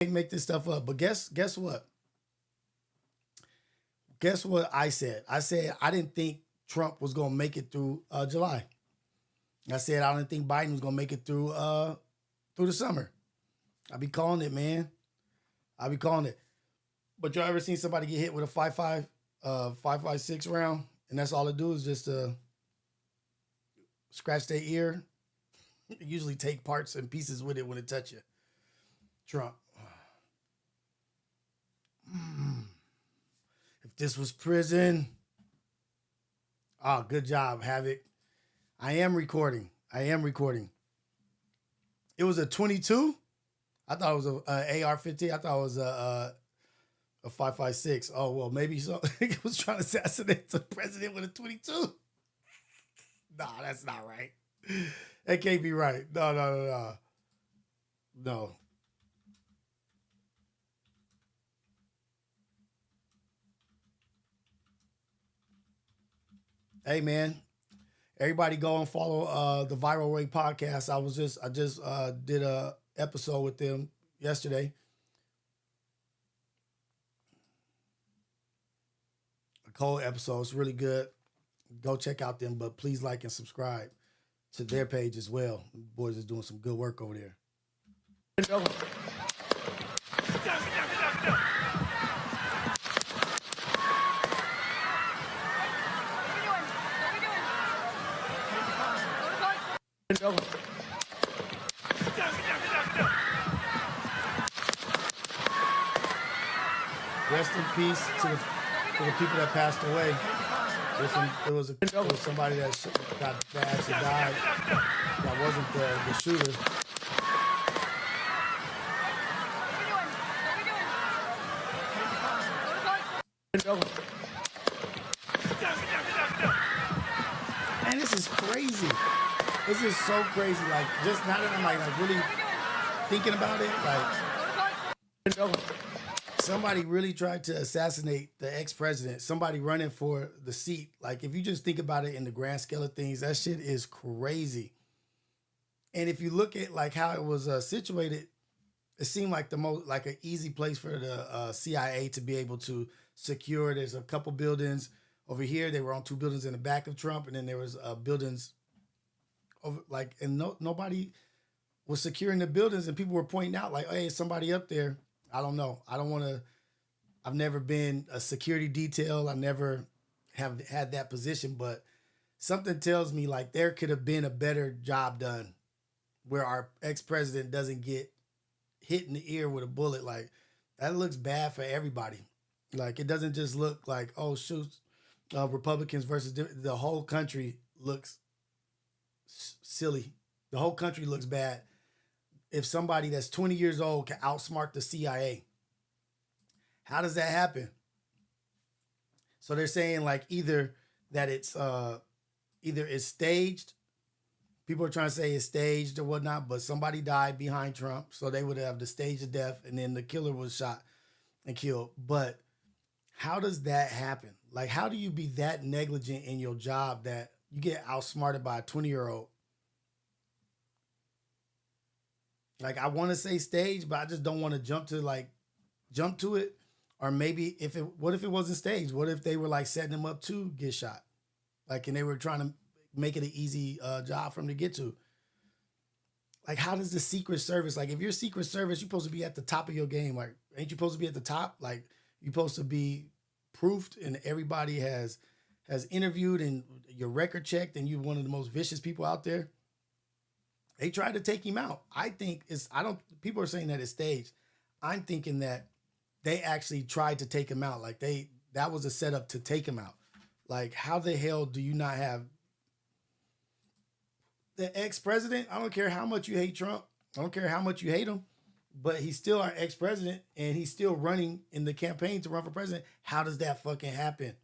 can't make this stuff up. But guess what? Guess what I said? I said I didn't think Trump was gonna make it through July. I said I didn't think Biden was gonna make it through the summer. I be calling it, man. I be calling it. But y'all ever seen somebody get hit with a 5.56 round, and that's all it do is just scratch their ear? Usually take parts and pieces with it when it touch you. Trump. If this was prison, oh, good job, Havoc. I am recording. It was a 22. I thought it was a AR-15. I thought it was a 5.56. Oh well, maybe so. He was trying to assassinate the president with a 22. Nah, that's not right. That can't be right. No. Hey man, everybody go and follow the Viral Way podcast. I just did a episode with them yesterday. A cold episode. It's really good. Go check out them, but please like and subscribe to their page as well. The boys is doing some good work over there. Rest in peace to the people that passed away. There was somebody that actually died. That wasn't the shooter. And this is crazy. This is so crazy. Like, just now that I'm like really thinking about it, like somebody really tried to assassinate the ex-president, somebody running for the seat. Like, if you just think about it in the grand scale of things, that shit is crazy. And if you look at like how it was situated, it seemed like like an easy place for the CIA to be able to secure. There's a couple buildings over here. They were on two buildings in the back of Trump, and then there was buildings over and nobody was securing the buildings, and people were pointing out like, hey, somebody up there. I don't know. I've never been a security detail. I never have had that position, but something tells me like there could have been a better job done where our ex-president doesn't get hit in the ear with a bullet. Like, that looks bad for everybody. Like, it doesn't just look like, oh, shoot, Republicans versus the whole country looks silly. The whole country looks bad. If somebody that's 20 years old can outsmart the CIA, how does that happen? So they're saying like either it's staged. People are trying to say it's staged or whatnot, but somebody died behind Trump, so they would have the stage of death, and then the killer was shot and killed. But how does that happen? Like, how do you be that negligent in your job that you get outsmarted by a 20-year-old? Like, I want to say stage, but I just don't want to jump to it. Or maybe what if it wasn't staged? What if they were like setting him up to get shot? Like, and they were trying to make it an easy job for him to get to. Like, how does the Secret Service, like, if you're Secret Service, you're supposed to be at the top of your game. Like, ain't you supposed to be at the top? Like, you're supposed to be proofed and everybody has interviewed and your record checked and you're one of the most vicious people out there. They tried to take him out. I think people are saying that it's staged. I'm thinking that they actually tried to take him out. Like, that was a setup to take him out. Like, how the hell do you not have the ex-president? I don't care how much you hate Trump. I don't care how much you hate him, but he's still our ex-president and he's still running in the campaign to run for president. How does that fucking happen?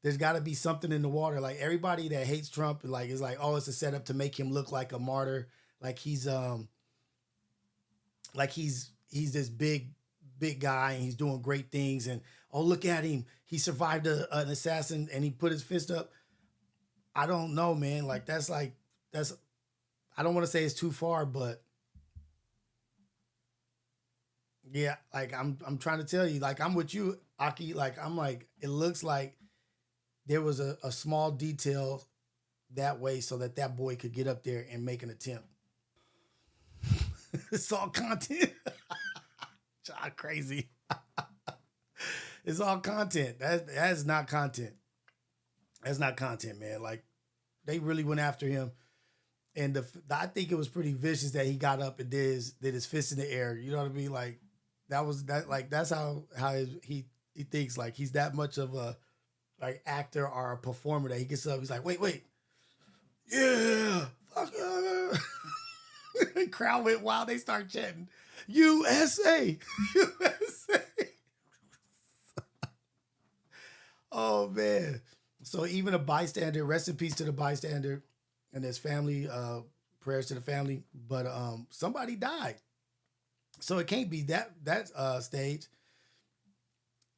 There's got to be something in the water. Like, everybody that hates Trump, like, is like, oh, it's a setup to make him look like a martyr. Like he's this big guy and he's doing great things. And, oh, look at him. He survived an assassin and he put his fist up. I don't know, man. Like, I don't want to say it's too far, but Yeah, like I'm trying to tell you, like I'm with you, Aki. Like I'm like, it looks like there was a small detail that way so that that boy could get up there and make an attempt. It's all content. Child crazy. It's all content. That's not content. That's not content, man. Like they really went after him, and I think it was pretty vicious that he got up and did his fist in the air. You know what I mean? Like that was that. Like that's he thinks like he's that much of a like actor or a performer that he gets up. He's like, wait, yeah, fuck yeah. The crowd went wild. They start chanting, USA, USA. Oh man. So even a bystander, rest in peace to the bystander and his family, prayers to the family. But somebody died. So it can't be that stage.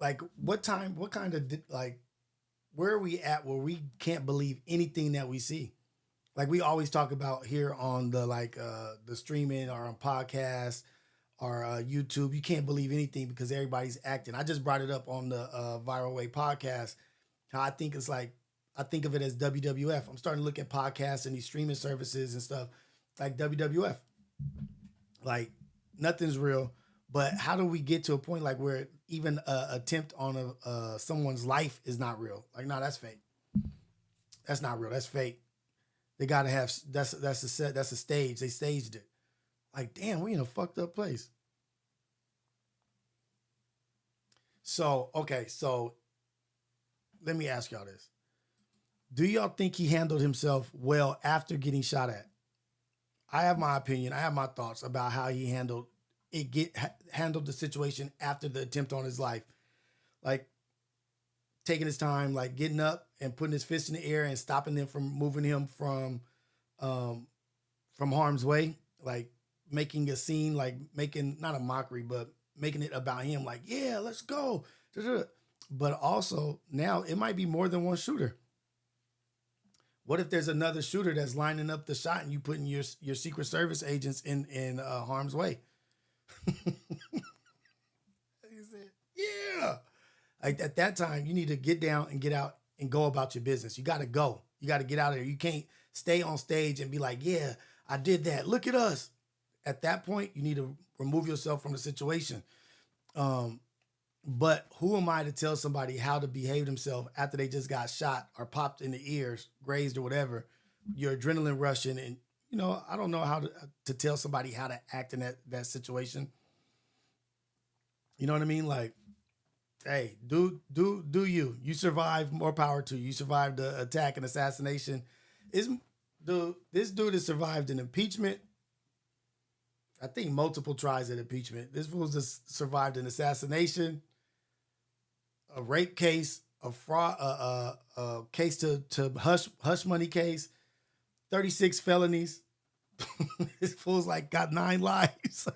Like what kind of like where are we at where we can't believe anything that we see? Like we always talk about here on the the streaming or on podcasts or YouTube, you can't believe anything because everybody's acting. I just brought it up on the Viral Way podcast. How I think it's like I think of it as WWF. I'm starting to look at podcasts and these streaming services and stuff like WWF. Like nothing's real. But how do we get to a point like where even a attempt on someone's life is not real? Like, no, that's fake. That's not real. That's fake. They gotta have that's a set. That's a stage. They staged it. Like, damn, we in a fucked up place. So, okay, so let me ask y'all this. Do y'all think he handled himself well after getting shot at? I have my opinion. I have my thoughts about how he handled the situation after the attempt on his life. Like taking his time, like getting up and putting his fist in the air and stopping them from moving him um from harm's way, like making a scene, like making not a mockery, but making it about him, like, yeah, let's go. But also now it might be more than one shooter. What if there's another shooter that's lining up the shot and you putting your Secret Service agents in harm's way? He said, yeah. Like at that time, you need to get down and get out and go about your business. You got to go. You got to get out of there. You can't stay on stage and be like, yeah, I did that. Look at us. At that point, you need to remove yourself from the situation. Um, but who am I to tell somebody how to behave themselves after they just got shot or popped in the ears, grazed or whatever? Your adrenaline rushing, and I don't know how to tell somebody how to act in that situation. You know what I mean? Like, hey, do you? You survived. More power to you. You survived the attack and assassination. Is this dude has survived an impeachment? I think multiple tries at impeachment. This fool's just survived an assassination, a rape case, a fraud, case to hush money case, 36 felonies. This fool's like got 9 lives.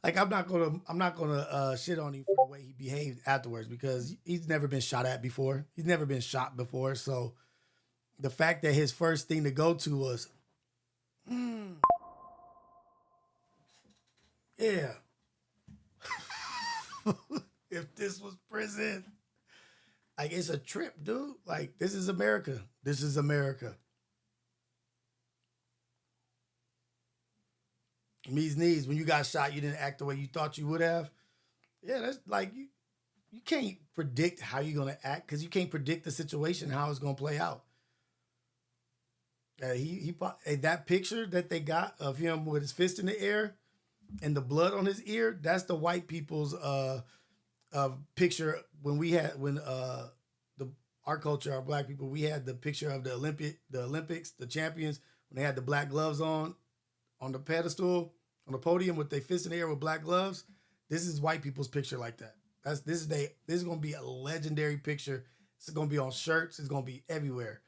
Like I'm not gonna shit on him for the way he behaved afterwards because he's never been shot at before. He's never been shot before. So the fact that his first thing to go to was, mm, yeah, if this was prison, like it's a trip, dude. Like this is America. This is America. Me's knees. When you got shot, you didn't act the way you thought you would have. Yeah, that's like you can't predict how you're gonna act because you can't predict the situation how it's gonna play out. That picture that they got of him with his fist in the air and the blood on his ear. That's the white people's picture when the our culture, our black people, we had the picture of the Olympics, the champions when they had the black gloves on the pedestal on the podium with their fist in the air with black gloves. This is white people's picture like that. This is gonna be a legendary picture. It's gonna be on shirts. It's gonna be everywhere.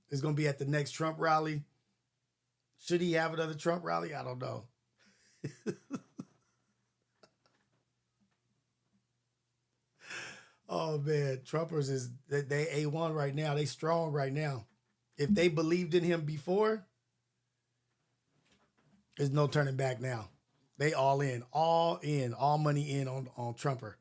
It's gonna be at the next Trump rally. Should he have another Trump rally? I don't know. Oh man, Trumpers they A1 right now. They strong right now. If they believed in him before, There's no turning back now. They all in, all money in on Trumper.